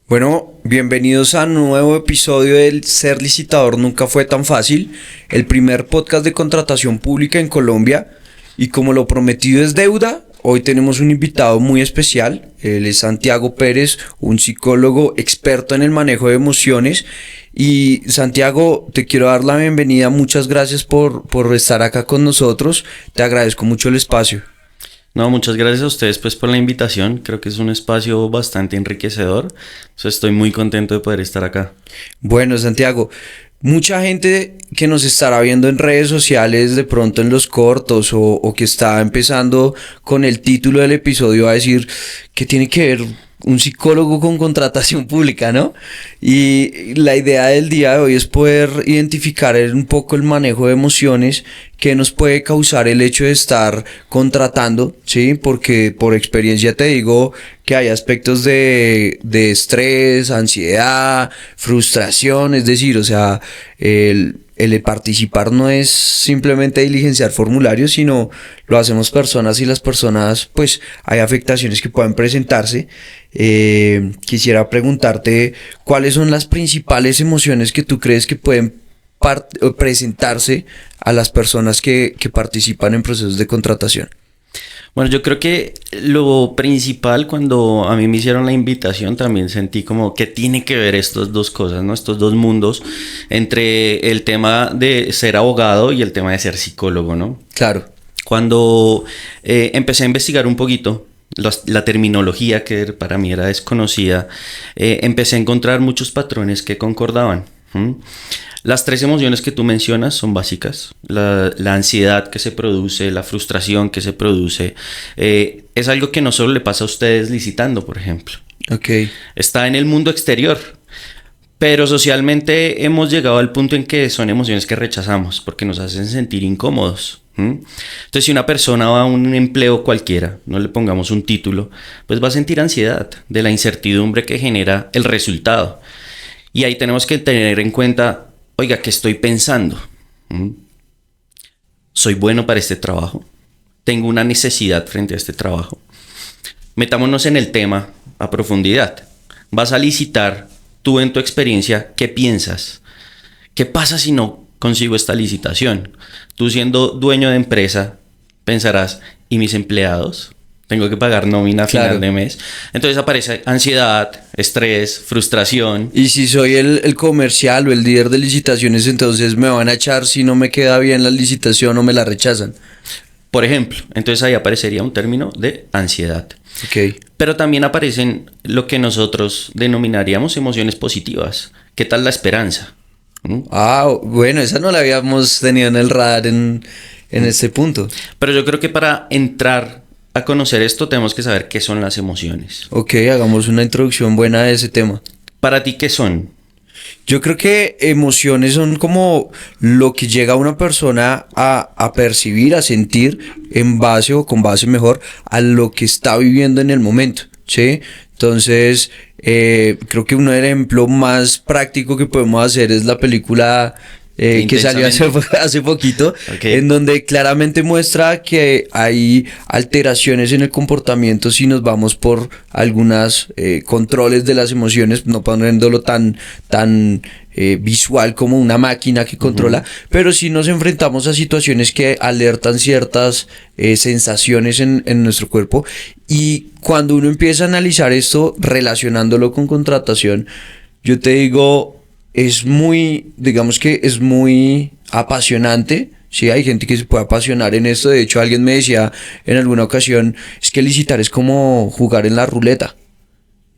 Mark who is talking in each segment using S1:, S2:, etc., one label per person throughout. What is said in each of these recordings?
S1: Bueno, bienvenidos a un nuevo episodio del Ser licitador nunca fue tan fácil, el primer podcast de contratación pública en Colombia. Y como lo prometido es deuda, hoy tenemos un invitado muy especial. Él es Santiago Pérez, un psicólogo experto en el manejo de emociones. Y Santiago, te quiero dar la bienvenida. Muchas gracias por estar acá con nosotros. Te agradezco mucho el espacio.
S2: No, muchas gracias a ustedes pues por la invitación. Creo que es un espacio bastante enriquecedor. Estoy muy contento de poder estar acá.
S1: Bueno, Santiago, mucha gente que nos estará viendo en redes sociales, de pronto en los cortos o que está empezando con el título del episodio, va a decir que tiene que ver un psicólogo con contratación pública, ¿no? Y la idea del día de hoy es poder identificar un poco el manejo de emociones que nos puede causar el hecho de estar contratando, ¿sí? Porque por experiencia te digo que hay aspectos de estrés, ansiedad, frustración, es decir, o sea, el participar no es simplemente diligenciar formularios, sino lo hacemos personas y las personas, pues, hay afectaciones que pueden presentarse. Quisiera preguntarte cuáles son las principales emociones que tú crees que pueden presentarse a las personas que participan en procesos de contratación.
S2: Bueno, yo creo que lo principal cuando a mí me hicieron la invitación también sentí como que tiene que ver estas dos cosas, ¿no? Estos dos mundos entre el tema de ser abogado y el tema de ser psicólogo, ¿no?
S1: Claro.
S2: Cuando empecé a investigar un poquito la terminología que para mí era desconocida, empecé a encontrar muchos patrones que concordaban. Las tres emociones que tú mencionas son básicas. La ansiedad que se produce, la frustración que se produce, es algo que no solo le pasa a ustedes licitando, por ejemplo.
S1: Okay.
S2: Está en el mundo exterior, pero socialmente hemos llegado al punto en que son emociones que rechazamos porque nos hacen sentir incómodos. Entonces, si una persona va a un empleo cualquiera, no le pongamos un título, pues va a sentir ansiedad de la incertidumbre que genera el resultado. Y ahí tenemos que tener en cuenta, oiga, ¿qué estoy pensando? ¿Soy bueno para este trabajo? ¿Tengo una necesidad frente a este trabajo? Metámonos en el tema a profundidad. Vas a licitar, tú en tu experiencia, ¿qué piensas? ¿Qué pasa si no consigo esta licitación? Tú siendo dueño de empresa, pensarás, ¿y mis empleados? Tengo que pagar nómina a final de mes. Entonces aparece ansiedad, estrés, frustración.
S1: Y si soy el comercial o el líder de licitaciones, entonces me van a echar si no me queda bien la licitación o me la rechazan.
S2: Por ejemplo, entonces ahí aparecería un término de ansiedad.
S1: Okay.
S2: Pero también aparecen lo que nosotros denominaríamos emociones positivas. ¿Qué tal la esperanza?
S1: Bueno, esa no la habíamos tenido en el radar en este punto.
S2: Pero yo creo que para entrar a conocer esto tenemos que saber qué son las emociones.
S1: Ok, hagamos una introducción buena de ese tema.
S2: ¿Para ti qué son?
S1: Yo creo que emociones son como lo que llega a una persona a percibir, a sentir en base o con base mejor a lo que está viviendo en el momento, ¿sí? Entonces, creo que un ejemplo más práctico que podemos hacer es la película que salió hace poquito, okay, en donde claramente muestra que hay alteraciones en el comportamiento si nos vamos por algunos controles de las emociones, no poniéndolo tan visual como una máquina que controla, pero si nos enfrentamos a situaciones que alertan ciertas sensaciones en nuestro cuerpo. Y cuando uno empieza a analizar esto relacionándolo con contratación, yo te digo, digamos que es muy apasionante. Sí, hay gente que se puede apasionar en esto. De hecho, alguien me decía en alguna ocasión, es que licitar es como jugar en la ruleta.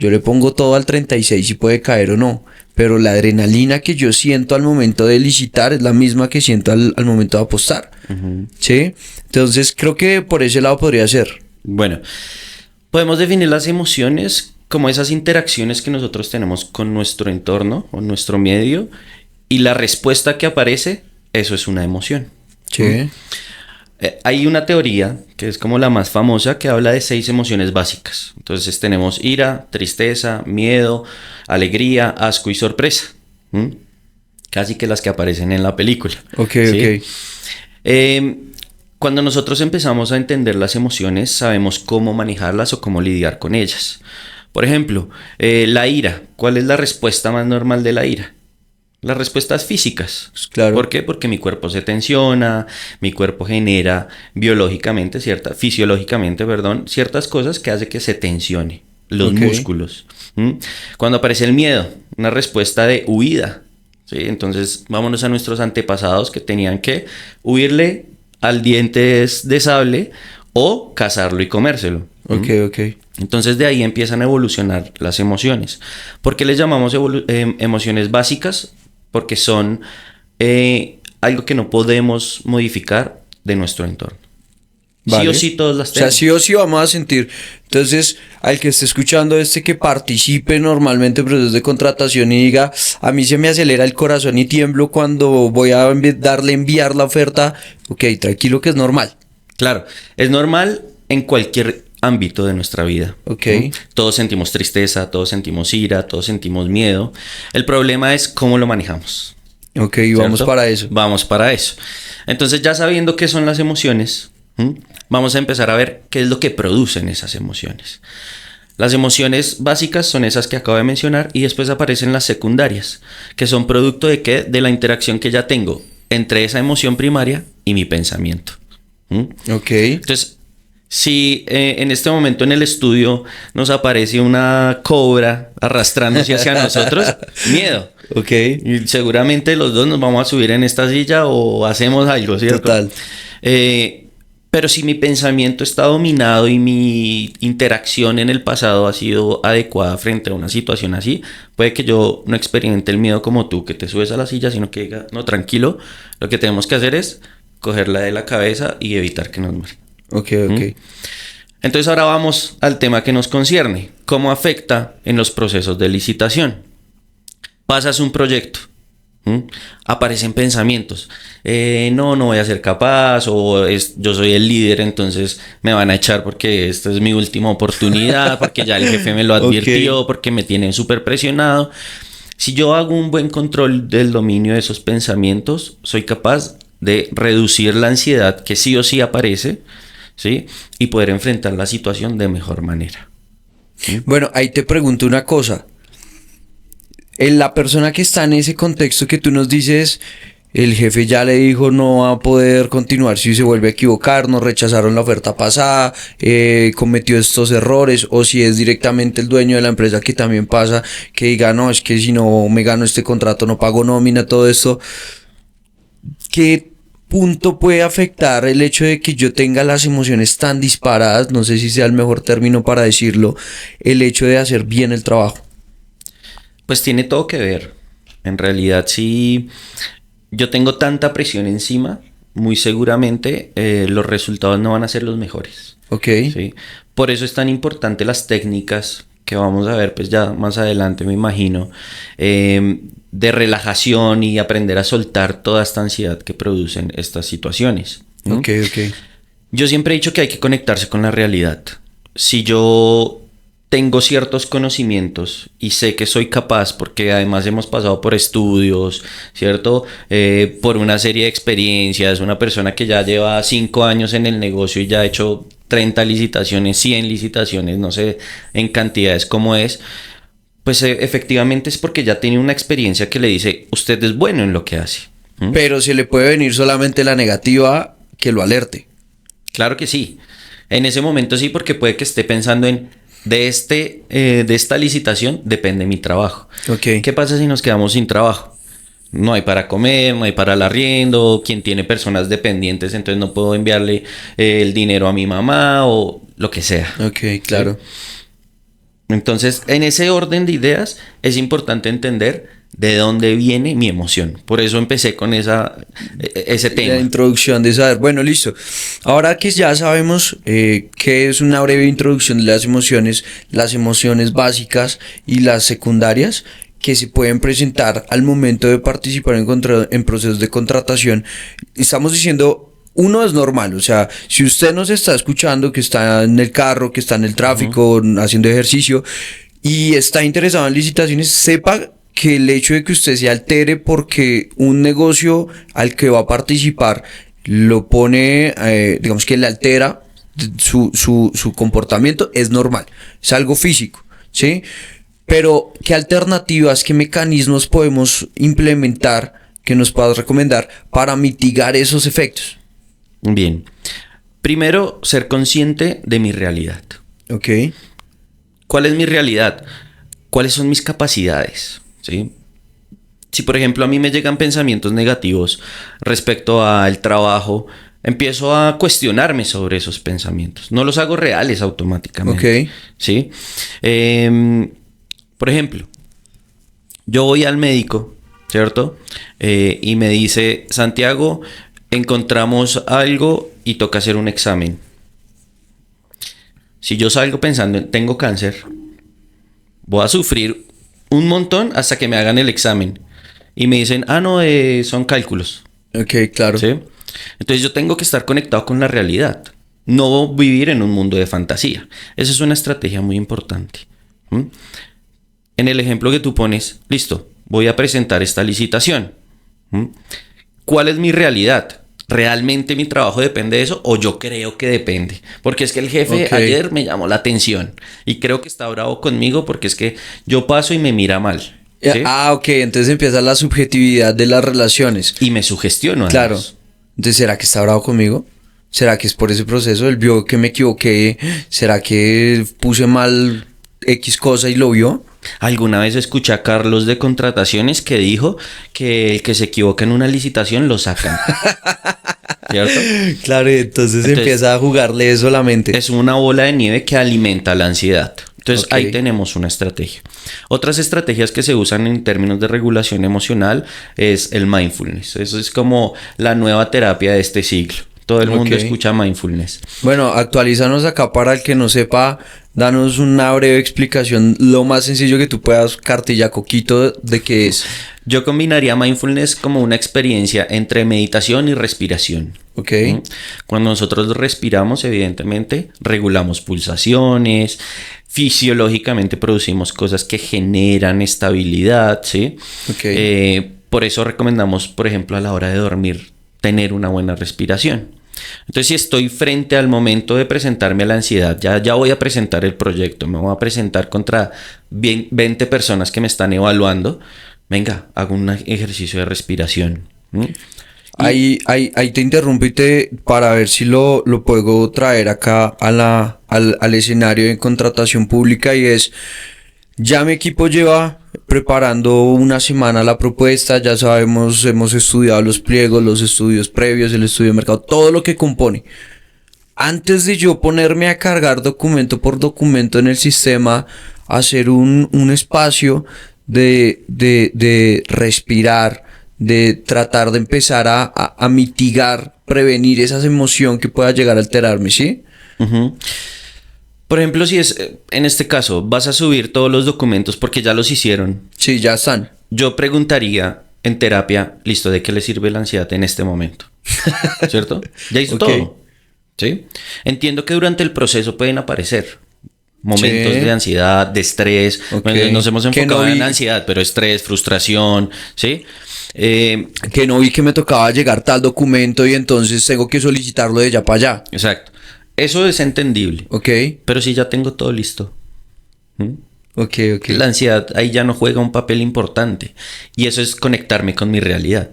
S1: Yo le pongo todo al 36 si puede caer o no, pero la adrenalina que yo siento al momento de licitar es la misma que siento al momento de apostar. ¿Sí? Entonces creo que por ese lado podría ser.
S2: Bueno, podemos definir las emociones como esas interacciones que nosotros tenemos con nuestro entorno o nuestro medio, y la respuesta que aparece, eso es una emoción.
S1: Sí.
S2: Hay una teoría que es como la más famosa que habla de 6 emociones básicas. Entonces tenemos ira, tristeza, miedo, alegría, asco y sorpresa. Casi que las que aparecen en la película.
S1: Ok,
S2: ¿sí?
S1: Ok.
S2: Cuando nosotros empezamos a entender las emociones, sabemos cómo manejarlas o cómo lidiar con ellas. Por ejemplo, la ira. ¿Cuál es la respuesta más normal de la ira? Las respuestas físicas.
S1: Claro.
S2: ¿Por qué? Porque mi cuerpo se tensiona, mi cuerpo genera fisiológicamente, ciertas cosas que hace que se tensione los músculos. Cuando aparece el miedo, una respuesta de huida. ¿Sí? Entonces, vámonos a nuestros antepasados que tenían que huirle al dientes de sable o cazarlo y comérselo.
S1: Ok.
S2: Entonces de ahí empiezan a evolucionar las emociones. ¿Por qué les llamamos emociones básicas? Porque son algo que no podemos modificar de nuestro entorno.
S1: Vale.
S2: Sí o sí todos las
S1: O sea,
S2: tenemos.
S1: sí o sí vamos a sentir. Entonces, al que esté escuchando que participe normalmente en procesos de contratación y diga, a mí se me acelera el corazón y tiemblo cuando voy a enviar la oferta. Ok, tranquilo que es normal.
S2: Claro, es normal en cualquier ámbito de nuestra vida.
S1: Ok.
S2: Todos sentimos tristeza, todos sentimos ira, todos sentimos miedo. El problema es cómo lo manejamos.
S1: Ok, vamos para eso.
S2: Vamos para eso. Entonces, ya sabiendo qué son las emociones, vamos a empezar a ver qué es lo que producen esas emociones. Las emociones básicas son esas que acabo de mencionar y después aparecen las secundarias, que son producto de ¿qué? De la interacción que ya tengo entre esa emoción primaria y mi pensamiento.
S1: Ok.
S2: Entonces, si en este momento en el estudio nos aparece una cobra arrastrándose hacia nosotros, miedo.
S1: Ok.
S2: Y seguramente los dos nos vamos a subir en esta silla o hacemos algo, ¿cierto?
S1: Total.
S2: Pero si mi pensamiento está dominado y mi interacción en el pasado ha sido adecuada frente a una situación así, puede que yo no experimente el miedo como tú, que te subes a la silla, sino que diga, no, tranquilo, lo que tenemos que hacer es cogerla de la cabeza y evitar que nos muera.
S1: Ok.
S2: Entonces ahora vamos al tema que nos concierne. ¿Cómo afecta en los procesos de licitación? Pasas un proyecto. Aparecen pensamientos. No voy a ser capaz. O yo soy el líder, entonces me van a echar porque esta es mi última oportunidad. Porque ya el jefe me lo advirtió. Porque me tienen súper presionado. Si yo hago un buen control del dominio de esos pensamientos, soy capaz de reducir la ansiedad que sí o sí aparece, ¿sí? Y poder enfrentar la situación de mejor manera.
S1: Bueno, ahí te pregunto una cosa. La persona que está en ese contexto que tú nos dices, el jefe ya le dijo no va a poder continuar si se vuelve a equivocar, nos rechazaron la oferta pasada, cometió estos errores, o si es directamente el dueño de la empresa que también pasa, que diga no, es que si no me gano este contrato no pago nómina, todo esto. ¿Qué punto puede afectar el hecho de que yo tenga las emociones tan disparadas? No sé si sea el mejor término para decirlo, el hecho de hacer bien el trabajo.
S2: Pues tiene todo que ver. En realidad, si yo tengo tanta presión encima, muy seguramente los resultados no van a ser los mejores.
S1: Ok.
S2: ¿Sí? Por eso es tan importante las técnicas que vamos a ver pues ya más adelante, me imagino, de relajación y aprender a soltar toda esta ansiedad que producen estas situaciones.
S1: Ok.
S2: Yo siempre he dicho que hay que conectarse con la realidad. Si yo tengo ciertos conocimientos y sé que soy capaz, porque además hemos pasado por estudios, ¿cierto? Por una serie de experiencias, una persona que ya lleva 5 años en el negocio y ya ha hecho 30 licitaciones, 100 licitaciones, no sé en cantidades cómo es, pues efectivamente es porque ya tiene una experiencia que le dice, usted es bueno en lo que hace.
S1: Pero se le puede venir solamente la negativa que lo alerte.
S2: Claro que sí. En ese momento sí, porque puede que esté pensando en de esta licitación depende mi trabajo.
S1: Okay.
S2: ¿Qué pasa si nos quedamos sin trabajo? No hay para comer, no hay para el arriendo, quien tiene personas dependientes, entonces no puedo enviarle el dinero a mi mamá o lo que sea.
S1: Ok, claro.
S2: ¿Sí? Entonces, en ese orden de ideas es importante entender de dónde viene mi emoción. Por eso empecé con ese tema.
S1: La introducción de saber. Bueno, listo. Ahora que ya sabemos qué es una breve introducción de las emociones básicas y las secundarias que se pueden presentar al momento de participar en procesos de contratación, estamos diciendo... Uno es normal, o sea, si usted nos está escuchando, que está en el carro, que está en el tráfico, haciendo ejercicio y está interesado en licitaciones, sepa que el hecho de que usted se altere porque un negocio al que va a participar lo pone, digamos que le altera su comportamiento, es normal, es algo físico. ¿sí? Pero, ¿qué alternativas, qué mecanismos podemos implementar que nos puedas recomendar para mitigar esos efectos?
S2: Bien. Primero, ser consciente de mi realidad.
S1: Ok.
S2: ¿Cuál es mi realidad? ¿Cuáles son mis capacidades? ¿Sí? Si, por ejemplo, a mí me llegan pensamientos negativos respecto al trabajo, empiezo a cuestionarme sobre esos pensamientos. No los hago reales automáticamente.
S1: Ok.
S2: ¿Sí? Por ejemplo, yo voy al médico, ¿cierto? Y me dice, Santiago, encontramos algo y toca hacer un examen. Si yo salgo pensando en tengo cáncer, voy a sufrir un montón hasta que me hagan el examen. Y me dicen, no, son cálculos.
S1: Ok, claro.
S2: ¿Sí? Entonces yo tengo que estar conectado con la realidad. No vivir en un mundo de fantasía. Esa es una estrategia muy importante. ¿Mm? En el ejemplo que tú pones, listo, voy a presentar esta licitación. ¿Mm? ¿Cuál es mi realidad? ¿Realmente mi trabajo depende de eso? ¿O yo creo que depende? Porque es que el jefe
S1: Ok.
S2: ayer me llamó la atención y creo que está bravo conmigo porque es que yo paso y me mira mal. ¿Sí?
S1: Ok, entonces empieza la subjetividad de las relaciones.
S2: Y me sugestiono además.
S1: Claro. Entonces, ¿será que está bravo conmigo? ¿Será que es por ese proceso? ¿Él vio que me equivoqué? ¿Será que puse mal X cosa y lo vio?
S2: Alguna vez escuché a Carlos de Contrataciones que dijo que el que se equivoca en una licitación lo sacan. ¿Cierto?
S1: Claro, y entonces empieza a jugarle eso a la mente.
S2: Es una bola de nieve que alimenta la ansiedad. Entonces
S1: Ok.
S2: ahí tenemos una estrategia. Otras estrategias que se usan en términos de regulación emocional es el mindfulness. Eso es como la nueva terapia de este siglo. Todo el mundo
S1: Ok.
S2: escucha mindfulness.
S1: Bueno, actualízanos acá para el que no sepa, danos una breve explicación, lo más sencillo que tú puedas, cartilla coquito, de qué es.
S2: Yo combinaría mindfulness como una experiencia entre meditación y respiración.
S1: Ok.
S2: ¿Mm? Cuando nosotros respiramos, evidentemente, regulamos pulsaciones, fisiológicamente producimos cosas que generan estabilidad, ¿sí?
S1: Ok.
S2: Por eso recomendamos, por ejemplo, a la hora de dormir, tener una buena respiración. Entonces, si estoy frente al momento de presentarme a la ansiedad, ya voy a presentar el proyecto, me voy a presentar contra 20 personas que me están evaluando, venga, hago un ejercicio de respiración. ¿Mm?
S1: Ahí te interrumpo para ver si lo puedo traer acá al escenario de contratación pública y es, ya mi equipo lleva preparando una semana la propuesta, ya sabemos, hemos estudiado los pliegos, los estudios previos, el estudio de mercado, todo lo que compone. Antes de yo ponerme a cargar documento por documento en el sistema, hacer un espacio de respirar, de tratar de empezar a mitigar, prevenir esa emoción que pueda llegar a alterarme, ¿sí?
S2: Uh-huh. Por ejemplo, si es en este caso, vas a subir todos los documentos porque ya los hicieron.
S1: Sí, ya están.
S2: Yo preguntaría en terapia, listo, ¿de qué le sirve la ansiedad en este momento? ¿Cierto? Ya hizo
S1: Ok.
S2: todo. ¿Sí? Entiendo que durante el proceso pueden aparecer momentos
S1: Sí.
S2: de ansiedad, de estrés.
S1: Ok.
S2: Bueno, nos hemos
S1: Que
S2: enfocado
S1: no vi-
S2: en ansiedad, pero estrés, frustración, ¿sí?
S1: Que no vi que me tocaba llegar tal documento y entonces tengo que solicitarlo de allá para allá.
S2: Exacto. Eso es entendible.
S1: Ok,
S2: Pero si ya tengo todo listo. ¿Mm?
S1: ok.
S2: La ansiedad ahí ya no juega un papel importante. Y eso es conectarme con mi realidad.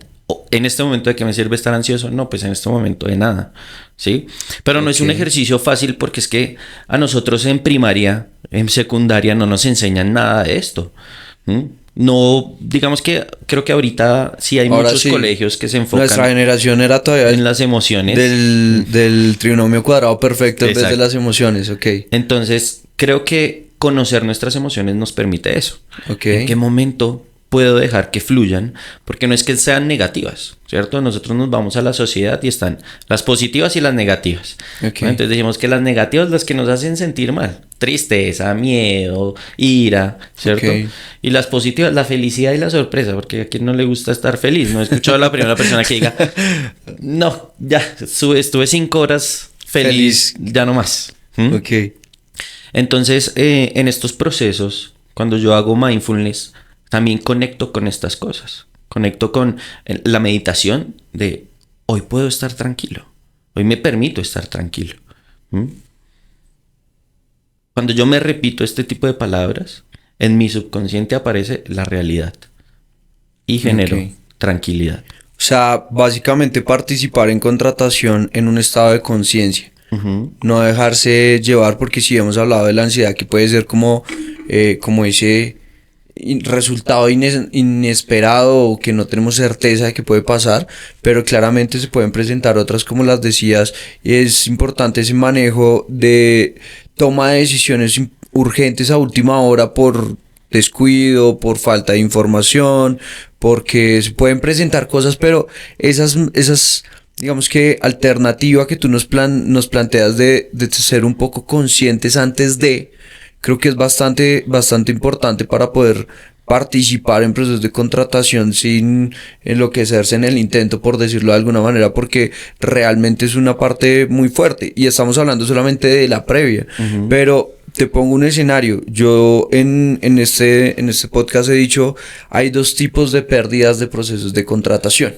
S2: En este momento, ¿de qué me sirve estar ansioso? No, pues en este momento de nada. ¿Sí? Pero no es un
S1: Ok.
S2: ejercicio fácil porque es que a nosotros en primaria, en secundaria, no nos enseñan nada de esto. ¿Mm? No, digamos que creo que ahorita sí hay
S1: Ahora
S2: muchos
S1: sí,
S2: colegios que se
S1: nuestra
S2: enfocan
S1: generación era todavía
S2: en las emociones.
S1: del trinomio cuadrado perfecto en vez de
S2: Exacto.
S1: las emociones, ok.
S2: Entonces, creo que conocer nuestras emociones nos permite eso.
S1: Ok.
S2: ¿En qué momento puedo dejar que fluyan? Porque no es que sean negativas, ¿cierto? Nosotros nos vamos a la sociedad y están las positivas y las negativas.
S1: Ok.
S2: ¿No? Entonces decimos que las negativas las que nos hacen sentir mal. Tristeza, miedo, ira, ¿cierto?
S1: Ok.
S2: Y las positivas, la felicidad y la sorpresa, porque a quien no le gusta estar feliz. No he escuchado a la primera persona que diga, no, ya, estuve 5 horas feliz, ya no más. ¿Mm?
S1: Ok.
S2: Entonces, en estos procesos, cuando yo hago mindfulness, también conecto con estas cosas. Conecto con la meditación de hoy puedo estar tranquilo. Hoy me permito estar tranquilo. ¿Mm? Cuando yo me repito este tipo de palabras, en mi subconsciente aparece la realidad y genero tranquilidad.
S1: O sea, básicamente participar en contratación en un estado de conciencia. No dejarse llevar, porque si hemos hablado de la ansiedad, que puede ser como ese resultado inesperado o que no tenemos certeza de que puede pasar, pero claramente se pueden presentar otras, como las decías, y es importante ese manejo de toma de decisiones urgentes a última hora por descuido, por falta de información, porque se pueden presentar cosas, pero esas digamos que alternativa que tú nos planteas de ser un poco conscientes antes de, creo que es bastante importante para poder participar en procesos de contratación sin enloquecerse en el intento, por decirlo de alguna manera, porque realmente es una parte muy fuerte y estamos hablando solamente de la previa. Pero te pongo un escenario. Yo en este podcast he dicho, hay dos tipos de pérdidas de procesos de contratación.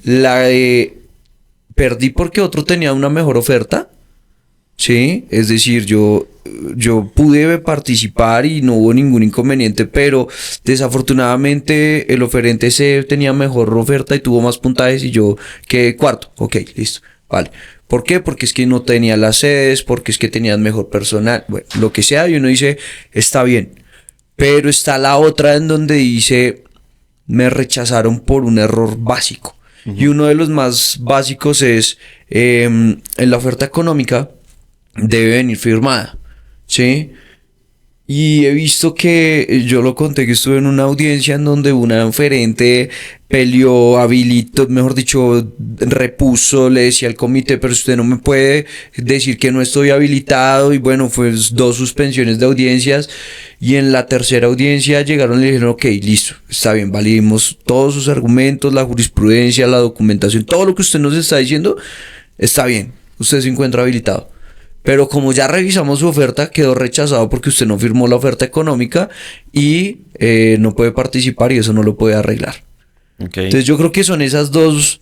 S1: La de perdí porque otro tenía una mejor oferta, ¿sí? Es decir, yo pude participar y no hubo ningún inconveniente, pero desafortunadamente el oferente C tenía mejor oferta y tuvo más puntajes y yo quedé cuarto. Ok, listo, vale. ¿Por qué? Porque es que no tenía las sedes, porque es que tenían mejor personal, bueno, lo que sea, y uno dice, está bien. Pero está la otra en donde dice, me rechazaron por un error básico. Y uno de los más básicos es, en la oferta económica debe venir firmada, ¿sí? Y he visto que, yo lo conté, que estuve en una audiencia en donde una oferente peleó, habilitó, mejor dicho, repuso, le decía al comité, pero usted no me puede decir que no estoy habilitado, y bueno, fue 2 suspensiones de audiencias, y en la tercera audiencia llegaron y le dijeron, ok, listo, está bien, validemos todos sus argumentos, la jurisprudencia, la documentación, todo lo que usted nos está diciendo, está bien, usted se encuentra habilitado. Pero como ya revisamos su oferta, quedó rechazado porque usted no firmó la oferta económica y no puede participar y eso no lo puede arreglar. Entonces yo creo que son esas dos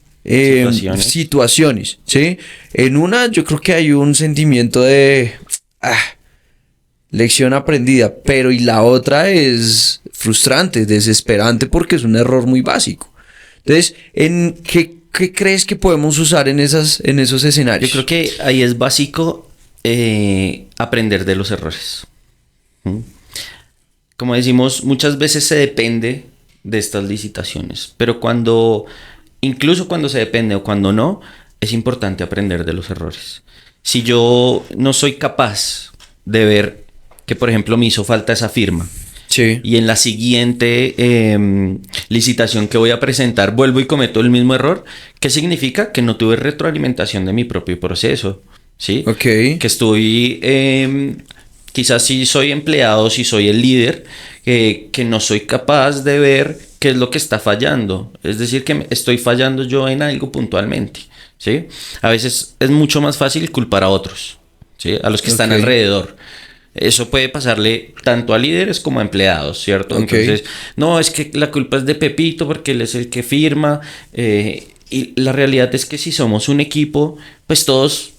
S1: situaciones, ¿sí? En una yo creo que hay un sentimiento de lección aprendida, pero y la otra es frustrante, desesperante, porque es un error muy básico. Entonces, ¿qué crees que podemos usar en esos escenarios?
S2: Yo creo que ahí es básico aprender de los errores. Como decimos, muchas veces se depende de estas licitaciones, pero incluso cuando se depende o cuando no, es importante aprender de los errores. Si yo no soy capaz de ver que, por ejemplo, me hizo falta esa firma,
S1: sí,
S2: y en la siguiente licitación que voy a presentar vuelvo y cometo el mismo error, ¿qué significa? Que no tuve retroalimentación de mi propio proceso. ¿Sí?
S1: Okay.
S2: Que estoy, quizás si soy empleado, si soy el líder, que no soy capaz de ver qué es lo que está fallando. Es decir, que estoy fallando yo en algo puntualmente, ¿sí? A veces es mucho más fácil culpar a otros, ¿sí? A los que están alrededor. Eso puede pasarle tanto a líderes como a empleados, ¿cierto? Entonces, no, es que la culpa es de Pepito porque él es el que firma. Y la realidad es que si somos un equipo, pues todos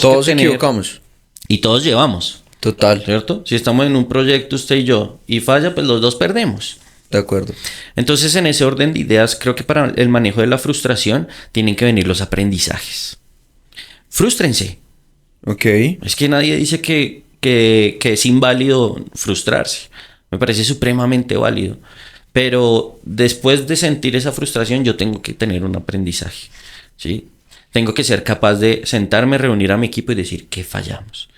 S1: todos equivocamos.
S2: Y todos llevamos.
S1: Total.
S2: ¿Cierto? Si estamos en un proyecto, usted y yo, y falla, pues los dos perdemos.
S1: De acuerdo.
S2: Entonces, en ese orden de ideas, creo que para el manejo de la frustración tienen que venir los aprendizajes. Frústrense.
S1: Ok.
S2: Es que nadie dice que es inválido frustrarse. Me parece supremamente válido. Pero después de sentir esa frustración, yo tengo que tener un aprendizaje, ¿sí? Tengo que ser capaz de sentarme, reunir a mi equipo y decir, ¿qué fallamos?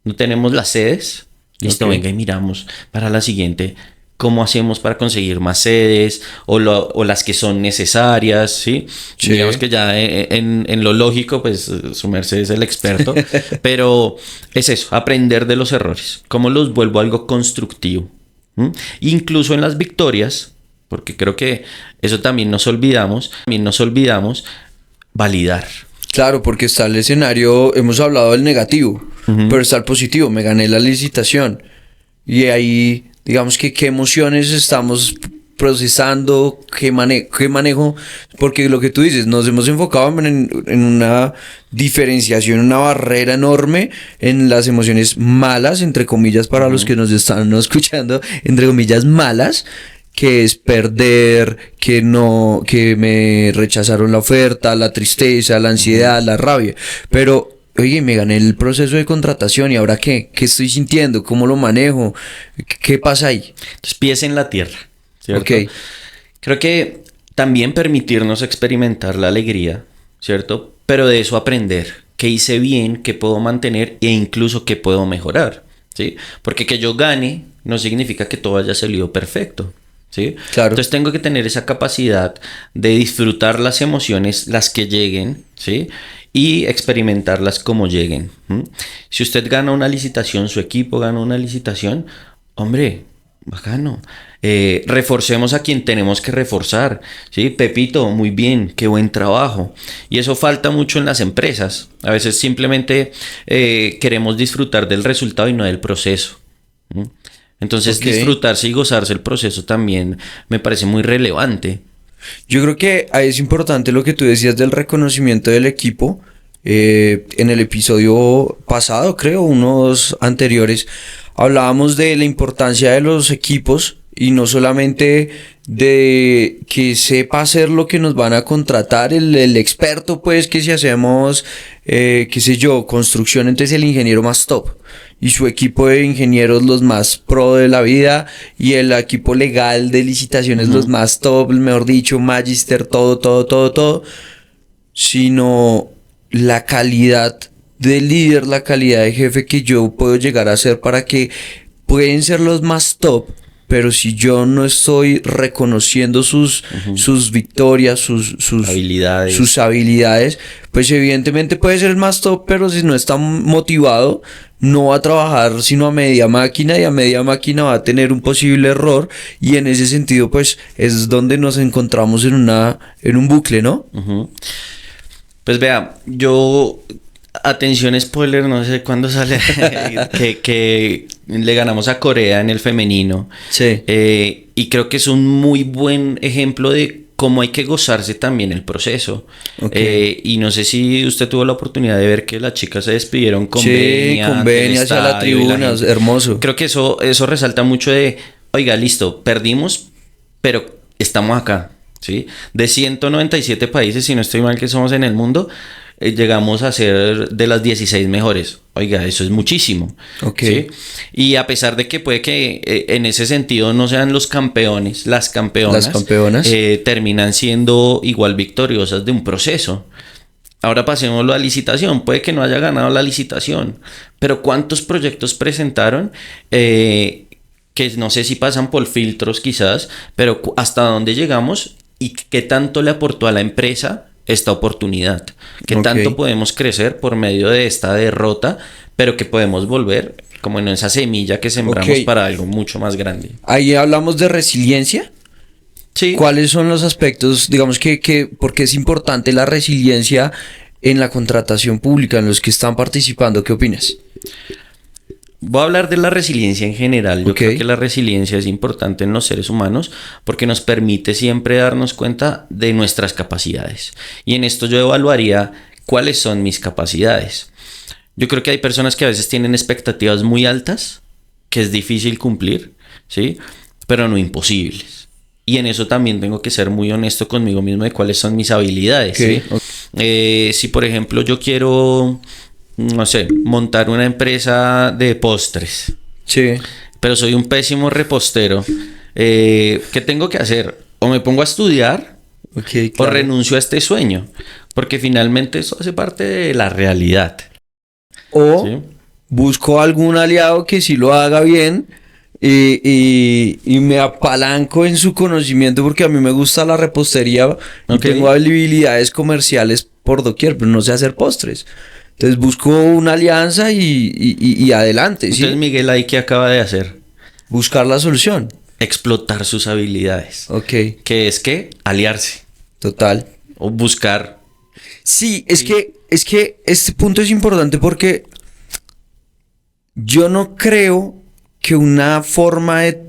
S2: No tenemos las sedes. Listo, venga y miramos para la siguiente. ¿Cómo hacemos para conseguir más sedes? O las que son necesarias, ¿sí? Sí. Digamos que ya en lo lógico, pues su merced es el experto. Pero es eso, aprender de los errores. ¿Cómo los vuelvo algo constructivo? Incluso en las victorias, porque creo que eso también nos olvidamos, validar.
S1: Claro, porque está el escenario, hemos hablado del negativo, pero está el positivo, me gané la licitación. Y ahí, digamos que qué emociones estamos procesando, qué manejo, porque lo que tú dices, nos hemos enfocado en una diferenciación, una barrera enorme en las emociones malas, entre comillas, para los que nos están escuchando, entre comillas malas, que es perder, que me rechazaron la oferta, la tristeza, la ansiedad, la rabia, pero oye, me gané el proceso de contratación y ahora qué estoy sintiendo, cómo lo manejo, qué pasa ahí.
S2: Entonces, pies en la tierra, ¿cierto?
S1: Ok.
S2: Creo que también permitirnos experimentar la alegría, ¿cierto? Pero de eso aprender qué hice bien, qué puedo mantener e incluso qué puedo mejorar, ¿sí? Porque que yo gane no significa que todo haya salido perfecto, ¿sí?
S1: Claro.
S2: Entonces tengo que tener esa capacidad de disfrutar las emociones, las que lleguen, ¿sí? Y experimentarlas como lleguen. Si usted gana una licitación, su equipo gana una licitación, hombre, bacano. Reforcemos a quien tenemos que reforzar, ¿sí? Pepito, muy bien, qué buen trabajo. Y eso falta mucho en las empresas. A veces simplemente queremos disfrutar del resultado y no del proceso. Entonces, disfrutarse y gozarse el proceso también me parece muy relevante.
S1: Yo creo que ahí es importante lo que tú decías del reconocimiento del equipo. En el episodio pasado, creo, unos anteriores, hablábamos de la importancia de los equipos y no solamente de que sepa hacer lo que nos van a contratar el experto, pues que si hacemos, qué sé yo, construcción, entonces el ingeniero más top y su equipo de ingenieros los más pro de la vida y el equipo legal de licitaciones los más top, mejor dicho, magister, todo, sino la calidad de líder, la calidad de jefe que yo puedo llegar a ser para que pueden ser los más top, pero si yo no estoy reconociendo sus victorias, sus habilidades, pues evidentemente puede ser el más top, pero si no está motivado, no va a trabajar sino a media máquina y a media máquina va a tener un posible error y en ese sentido pues es donde nos encontramos en un bucle, ¿no?
S2: Pues vea, atención spoiler, no sé cuándo sale, que le ganamos a Corea en el femenino.
S1: Sí.
S2: Y creo que es un muy buen ejemplo de cómo hay que gozarse también el proceso.
S1: Okay.
S2: Y no sé si usted tuvo la oportunidad de ver que las chicas se despidieron con Benia.
S1: Sí, con Benia hacia la tribuna, hermoso.
S2: Creo que eso resalta mucho de, oiga, listo, perdimos, pero estamos acá. ¿Sí? De 197 países, si no estoy mal que somos en el mundo, llegamos a ser de las 16 mejores. Oiga, eso es muchísimo.
S1: Okay.
S2: ¿Sí? Y a pesar de que puede que en ese sentido no sean los campeones, las campeonas terminan siendo igual victoriosas de un proceso. Ahora pasémoslo a licitación. Puede que no haya ganado la licitación, pero ¿cuántos proyectos presentaron? Que no sé si pasan por filtros quizás, pero hasta dónde llegamos y qué tanto le aportó a la empresa esta oportunidad, qué tanto podemos crecer por medio de esta derrota, pero que podemos volver como en esa semilla que sembramos para algo mucho más grande.
S1: Ahí hablamos de resiliencia.
S2: Sí.
S1: ¿Cuáles son los aspectos, digamos por qué es importante la resiliencia en la contratación pública, en los que están participando? ¿Qué opinas?
S2: Voy a hablar de la resiliencia en general. Yo creo que la resiliencia es importante en los seres humanos porque nos permite siempre darnos cuenta de nuestras capacidades. Y en esto yo evaluaría cuáles son mis capacidades. Yo creo que hay personas que a veces tienen expectativas muy altas, que es difícil cumplir, ¿sí? Pero no imposibles. Y en eso también tengo que ser muy honesto conmigo mismo de cuáles son mis habilidades. ¿Sí? Si por ejemplo yo quiero, no sé, montar una empresa de postres.
S1: Sí.
S2: Pero soy un pésimo repostero. ¿Qué tengo que hacer? O me pongo a estudiar o renuncio a este sueño. Porque finalmente eso hace parte de la realidad.
S1: O busco algún aliado que sí lo haga bien y me apalanco en su conocimiento porque a mí me gusta la repostería y tengo habilidades comerciales por doquier, pero no sé hacer postres. Entonces busco una alianza y adelante.
S2: Entonces, ¿sí? Miguel, ¿ahí qué acaba de hacer?
S1: Buscar la solución.
S2: Explotar sus habilidades. Que es que aliarse.
S1: Total.
S2: O buscar.
S1: Sí, es que este punto es importante porque yo no creo que una forma de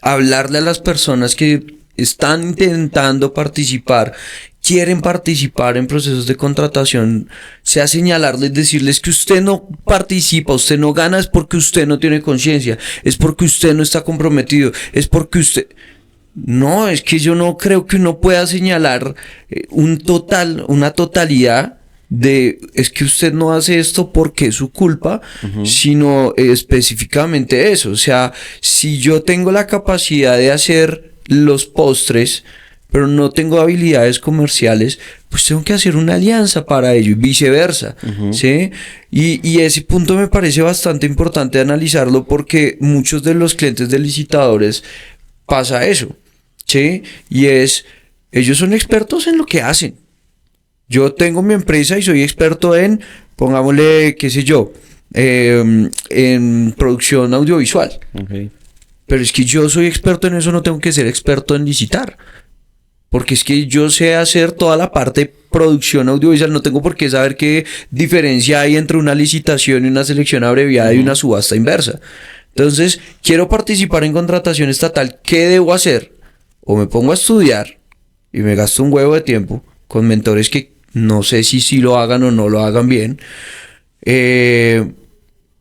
S1: hablarle a las personas que están intentando participar, quieren participar en procesos de contratación, sea señalarles, decirles que usted no participa, usted no gana, es porque usted no tiene conciencia, es porque usted no está comprometido, es porque usted... No, es que yo no creo que uno pueda señalar una totalidad de es que usted no hace esto porque es su culpa, sino específicamente eso. O sea, si yo tengo la capacidad de hacer los postres, pero no tengo habilidades comerciales, pues tengo que hacer una alianza para ello y viceversa, ¿sí? Y ese punto me parece bastante importante analizarlo porque muchos de los clientes de licitadores pasa eso, ¿sí? Y ellos son expertos en lo que hacen. Yo tengo mi empresa y soy experto en, pongámosle, qué sé yo, en producción audiovisual.
S2: Okay.
S1: Pero es que yo soy experto en eso, no tengo que ser experto en licitar. Porque es que yo sé hacer toda la parte de producción audiovisual, no tengo por qué saber qué diferencia hay entre una licitación y una selección abreviada y una subasta inversa. Entonces, quiero participar en contratación estatal, ¿qué debo hacer? O me pongo a estudiar y me gasto un huevo de tiempo con mentores que no sé si lo hagan o no lo hagan bien.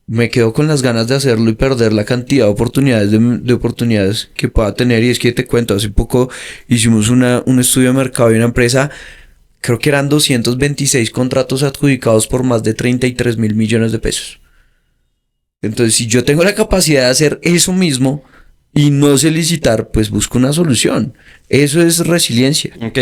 S1: Me quedo con las ganas de hacerlo y perder la cantidad de oportunidades que pueda tener. Y es que te cuento, hace poco hicimos un estudio de mercado de una empresa, creo que eran 226 contratos adjudicados por más de 33 mil millones de pesos. Entonces, si yo tengo la capacidad de hacer eso mismo y no sé licitar, pues busco una solución. Eso es resiliencia.
S2: Ok,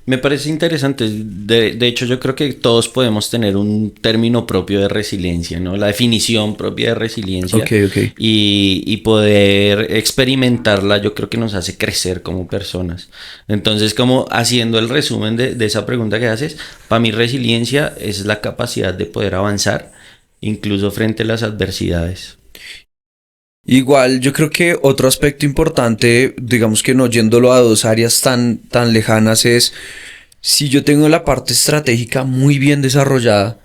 S2: me parece interesante. De hecho, yo creo que todos podemos tener un término propio de resiliencia, ¿no? La definición propia de resiliencia.
S1: Ok.
S2: Y poder experimentarla, yo creo que nos hace crecer como personas. Entonces, como haciendo el resumen de esa pregunta que haces, para mí resiliencia es la capacidad de poder avanzar, incluso frente a las adversidades.
S1: Igual, yo creo que otro aspecto importante, digamos que no yéndolo a dos áreas tan lejanas, es si yo tengo la parte estratégica muy bien desarrollada,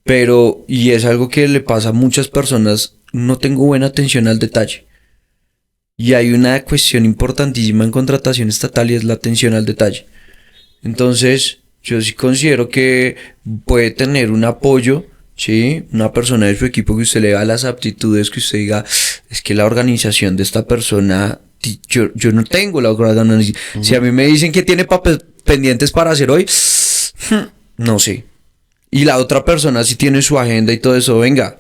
S1: pero, y es algo que le pasa a muchas personas, no tengo buena atención al detalle. Y hay una cuestión importantísima en contratación estatal y es la atención al detalle. Entonces, yo sí considero que puede tener un apoyo, ¿sí? Una persona de su equipo que usted le da las aptitudes, que usted diga, es que la organización de esta persona, yo no tengo la organización. Si a mí me dicen que tiene pendientes para hacer hoy, no sé. Y la otra persona sí tiene su agenda y todo eso, venga,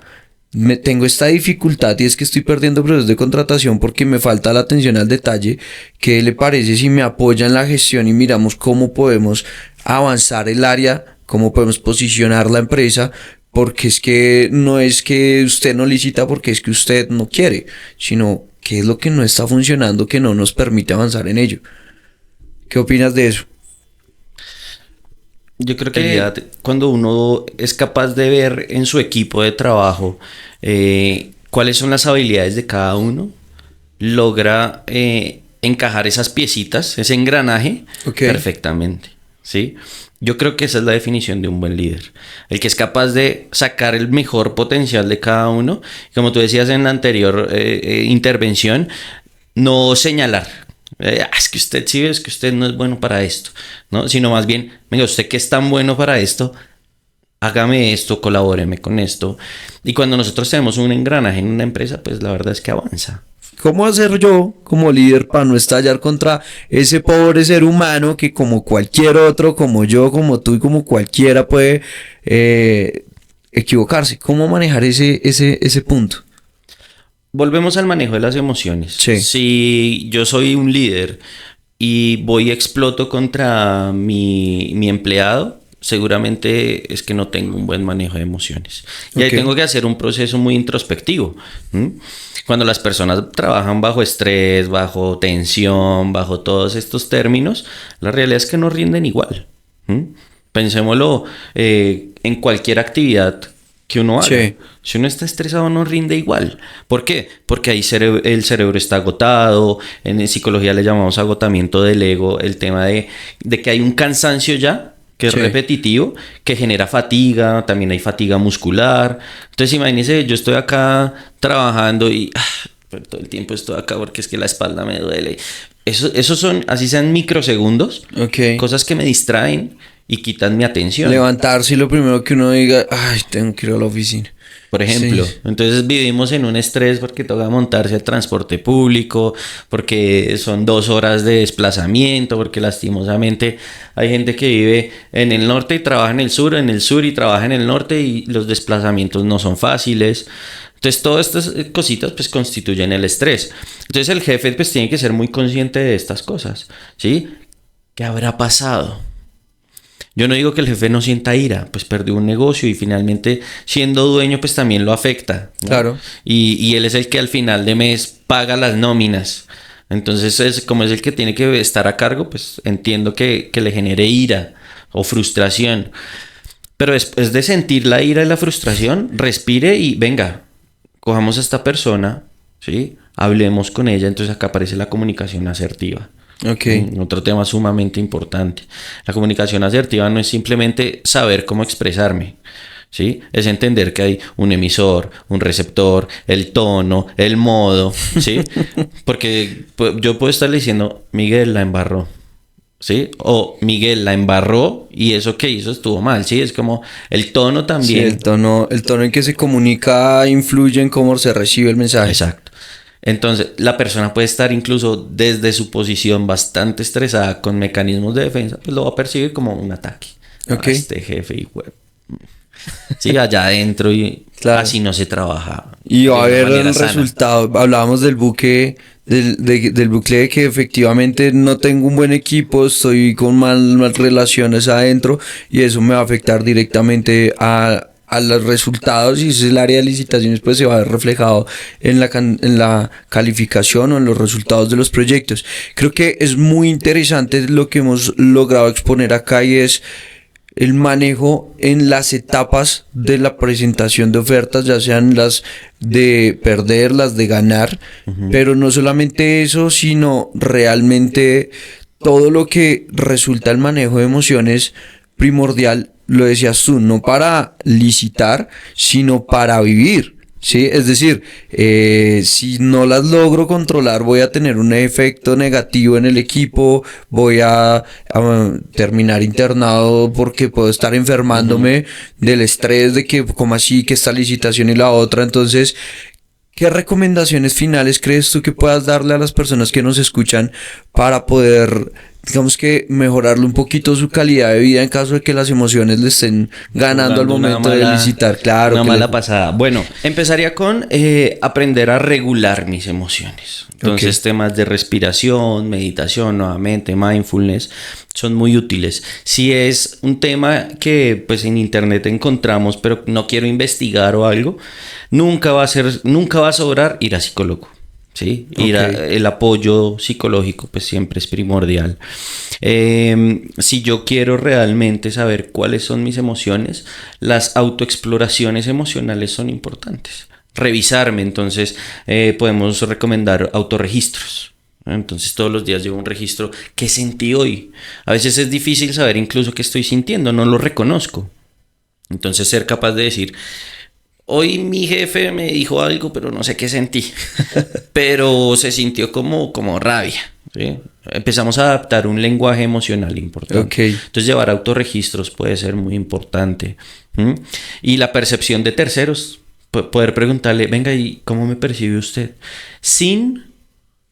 S1: tengo esta dificultad y es que estoy perdiendo procesos de contratación porque me falta la atención al detalle. ¿Qué le parece si me apoya en la gestión y miramos cómo podemos avanzar el área, cómo podemos posicionar la empresa? Porque es que no es que usted no licita porque es que usted no quiere, sino qué es lo que no está funcionando que no nos permite avanzar en ello. ¿Qué opinas de eso?
S2: Yo creo que cuando uno es capaz de ver en su equipo de trabajo cuáles son las habilidades de cada uno, logra encajar esas piecitas, ese engranaje, perfectamente, ¿sí? Yo creo que esa es la definición de un buen líder. El que es capaz de sacar el mejor potencial de cada uno. Como tú decías en la anterior intervención, no señalar. Es que usted sí, es que usted no es bueno para esto, ¿no? Sino más bien, venga, usted que es tan bueno para esto, hágame esto, colabóreme con esto. Y cuando nosotros tenemos un engranaje en una empresa, pues la verdad es que avanza.
S1: ¿Cómo hacer yo como líder para no estallar contra ese pobre ser humano que como cualquier otro, como yo, como tú y como cualquiera puede equivocarse? ¿Cómo manejar ese punto?
S2: Volvemos al manejo de las emociones.
S1: Sí.
S2: Si yo soy un líder y voy y exploto contra mi empleado, seguramente es que no tengo un buen manejo de emociones. Y ahí tengo que hacer un proceso muy introspectivo. Cuando las personas trabajan bajo estrés, bajo tensión, bajo todos estos términos, la realidad es que no rinden igual. Pensémoslo en cualquier actividad que uno haga. Sí. Si uno está estresado no rinde igual. ¿Por qué? Porque ahí el cerebro está agotado. En psicología le llamamos agotamiento del ego. El tema de que hay un cansancio ya, que es repetitivo, que genera fatiga. También hay fatiga muscular. Entonces imagínense, yo estoy acá trabajando y pero todo el tiempo estoy acá porque es que la espalda me duele. Esos son, así sean microsegundos,
S1: Ok.
S2: cosas que me distraen y quitan mi atención.
S1: Levantarse y lo primero que uno diga, ay, tengo que ir a la oficina.
S2: Por ejemplo,
S1: Sí.
S2: entonces vivimos en un estrés porque toca montarse al transporte público, porque son 2 horas de desplazamiento, porque lastimosamente hay gente que vive en el norte y trabaja en el sur y trabaja en el norte y los desplazamientos no son fáciles. Entonces todas estas cositas pues constituyen el estrés. Entonces el jefe pues tiene que ser muy consciente de estas cosas, ¿sí? ¿Qué habrá pasado? Yo no digo que el jefe no sienta ira, pues perdió un negocio y finalmente siendo dueño pues también lo afecta, ¿no?
S1: Claro.
S2: Y él es el que al final de mes paga las nóminas. Entonces como es el que tiene que estar a cargo, pues entiendo que le genere ira o frustración. Pero después de sentir la ira y la frustración, respire y venga, cojamos a esta persona, ¿sí? Hablemos con ella, entonces acá aparece la comunicación asertiva.
S1: Ok.
S2: Otro tema sumamente importante. La comunicación asertiva no es simplemente saber cómo expresarme, ¿sí? Es entender que hay un emisor, un receptor, el tono, el modo, ¿sí? Porque yo puedo estarle diciendo, Miguel la embarró, ¿sí? O Miguel la embarró y eso que hizo estuvo mal, ¿sí? Es como el tono
S1: Sí,
S2: también.
S1: el tono en que se comunica influye en cómo se recibe el mensaje.
S2: Exacto. Entonces, la persona puede estar incluso desde su posición bastante estresada con mecanismos de defensa, pues lo va a percibir como un ataque.
S1: Ok.
S2: Este jefe y web. Sí, allá adentro y
S1: Claro.
S2: así no se trabaja.
S1: Y va a
S2: de una
S1: haber
S2: manera
S1: el
S2: sana.
S1: resultado. Hablábamos del buque, del bucle de que efectivamente no tengo un buen equipo, estoy con mal relaciones adentro y eso me va a afectar directamente a los resultados, y ese es el área de licitaciones, pues se va a ver reflejado en en la calificación o en los resultados de los proyectos. Creo que es muy interesante lo que hemos logrado exponer acá, y es el manejo en las etapas de la presentación de ofertas, ya sean las de perder, las de ganar, pero no solamente eso, sino realmente todo lo que resulta el manejo de emociones primordial, lo decías tú, no para licitar, sino para vivir. Sí, es decir, si no las logro controlar, voy a tener un efecto negativo en el equipo, voy a terminar internado porque puedo estar enfermándome del estrés de que, como así, que esta licitación y la otra. Entonces, ¿qué recomendaciones finales crees tú que puedas darle a las personas que nos escuchan para poder, digamos que, mejorarle un poquito su calidad de vida en caso de que las emociones le estén ganando al
S2: Jugando una
S1: momento de
S2: mala-
S1: licitar? Claro,
S2: Una
S1: que
S2: mala pasada. Bueno, empezaría con aprender a regular mis emociones. Entonces,
S1: Ok.
S2: temas de respiración, meditación, nuevamente, mindfulness, son muy útiles. Si es un tema que pues en internet encontramos, pero no quiero investigar o algo, nunca va a sobrar ir a psicólogo. ¿Sí?
S1: Ok.
S2: El apoyo psicológico pues siempre es primordial. Si yo quiero realmente saber cuáles son mis emociones, las autoexploraciones emocionales son importantes. Revisarme, entonces podemos recomendar autorregistros. Entonces todos los días llevo un registro. ¿Qué sentí hoy? A veces es difícil saber incluso qué estoy sintiendo, no lo reconozco. Entonces ser capaz de decir, hoy mi jefe me dijo algo, pero no sé qué sentí. Pero se sintió como rabia, ¿sí? Empezamos a adaptar un lenguaje emocional importante.
S1: Ok.
S2: Entonces llevar autorregistros puede ser muy importante. ¿Mm? Y la percepción de terceros, poder preguntarle, venga, ¿y cómo me percibe usted? Sin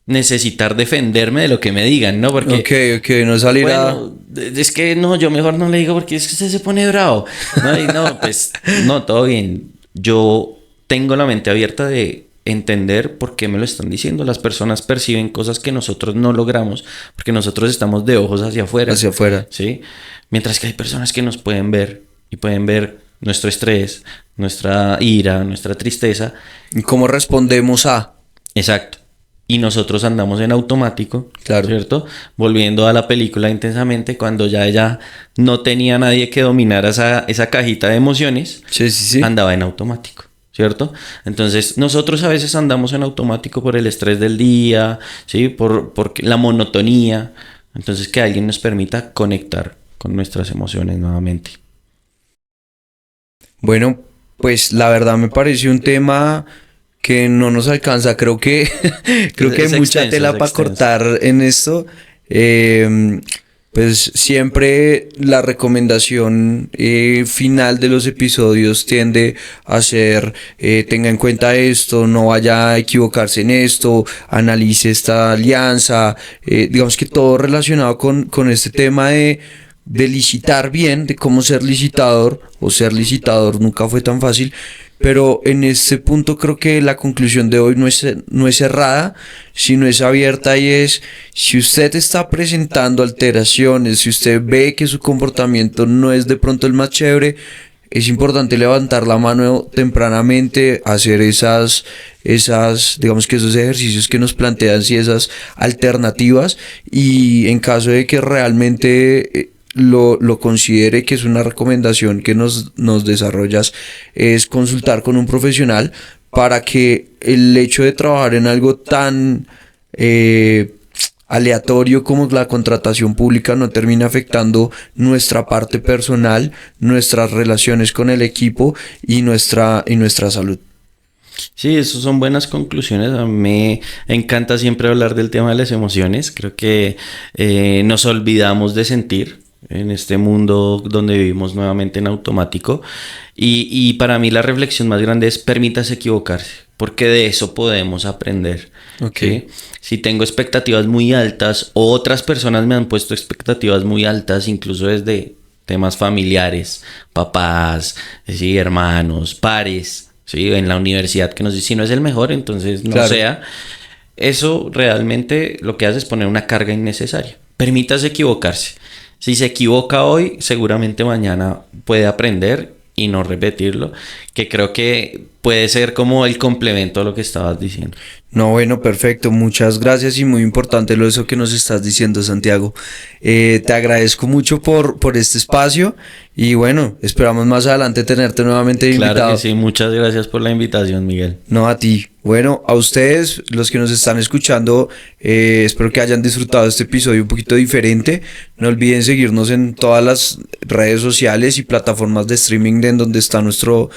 S2: necesitar defenderme de lo que me digan, ¿no? Porque
S1: Ok, no salir
S2: bueno, es que no, yo mejor no le digo porque es que usted se pone bravo. No, y no, pues no, todo bien. Yo tengo la mente abierta de entender por qué me lo están diciendo. Las personas perciben cosas que nosotros no logramos porque nosotros estamos de ojos hacia afuera.
S1: hacia afuera.
S2: ¿Sí? Mientras que hay personas que nos pueden ver y pueden ver nuestro estrés, nuestra ira, nuestra tristeza.
S1: ¿Y cómo respondemos a?
S2: Exacto. Y nosotros andamos en automático,
S1: Claro.
S2: ¿cierto? Volviendo a la película Intensamente, cuando ya ella no tenía nadie que dominara esa cajita de emociones,
S1: Sí.
S2: andaba en automático, ¿cierto? Entonces, nosotros a veces andamos en automático por el estrés del día, ¿sí? Por la monotonía. Entonces, que alguien nos permita conectar con nuestras emociones nuevamente.
S1: Bueno, pues la verdad me pareció un tema que no nos alcanza. Creo que
S2: Es
S1: hay mucha
S2: extenso,
S1: tela
S2: es
S1: para
S2: extenso.
S1: cortar en esto. Pues siempre la recomendación final de los episodios tiende a ser tenga en cuenta esto, no vaya a equivocarse en esto, analice esta alianza, digamos que todo relacionado con este tema de licitar bien, de cómo ser licitador o ser licitador nunca fue tan fácil. Pero en este punto creo que la conclusión de hoy no es cerrada, sino es abierta y es, si usted está presentando alteraciones, si usted ve que su comportamiento no es de pronto el más chévere, es importante levantar la mano tempranamente, hacer digamos que esos ejercicios que nos plantean, y esas alternativas, y en caso de que realmente lo considere que es una recomendación que nos desarrollas, es consultar con un profesional para que el hecho de trabajar en algo tan aleatorio como la contratación pública no termine afectando nuestra parte personal, nuestras relaciones con el equipo y nuestra salud.
S2: Sí, esas son buenas conclusiones. A mí me encanta siempre hablar del tema de las emociones. Creo que nos olvidamos de sentir en este mundo donde vivimos nuevamente en automático. Y para mí la reflexión más grande es: permítase equivocarse, porque de eso podemos aprender.
S1: Okay.
S2: ¿Sí? Si tengo expectativas muy altas, o otras personas me han puesto expectativas muy altas, incluso desde temas familiares, papás, ¿sí? Hermanos, pares, ¿sí? En la universidad, que nos dicen: si no es el mejor, entonces no
S1: Claro.
S2: sea. Eso realmente lo que hace es poner una carga innecesaria. Permítase equivocarse. Si se equivoca hoy, seguramente mañana puede aprender y no repetirlo, que creo que puede ser como el complemento a lo que estabas diciendo.
S1: No, bueno, perfecto, muchas gracias, y muy importante lo eso que nos estás diciendo, Santiago. Te agradezco mucho por este espacio, y bueno, esperamos más adelante tenerte nuevamente invitado.
S2: Claro que sí, muchas gracias por la invitación, Miguel.
S1: No, a ti. Bueno, a ustedes, los que nos están escuchando, espero que hayan disfrutado este episodio un poquito diferente. No olviden seguirnos en todas las redes sociales y plataformas de streaming en donde está nuestro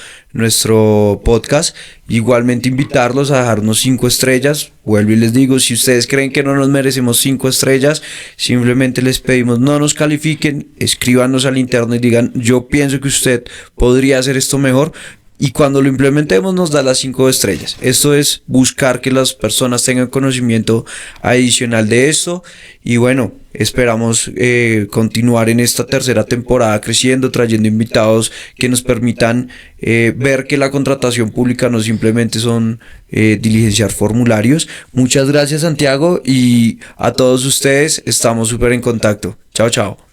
S1: podcast. Igualmente invitarlos a dejarnos 5 estrellas. Vuelvo y les digo, si ustedes creen que no nos merecemos 5 estrellas, simplemente les pedimos no nos califiquen, escríbanos al interno y digan: yo pienso que usted podría hacer esto mejor. Y cuando lo implementemos nos da las 5 estrellas. Esto es buscar que las personas tengan conocimiento adicional de esto. Y bueno, esperamos continuar en esta tercera temporada creciendo, trayendo invitados que nos permitan ver que la contratación pública no simplemente son diligenciar formularios. Muchas gracias, Santiago, y a todos ustedes estamos súper en contacto. Chao, chao.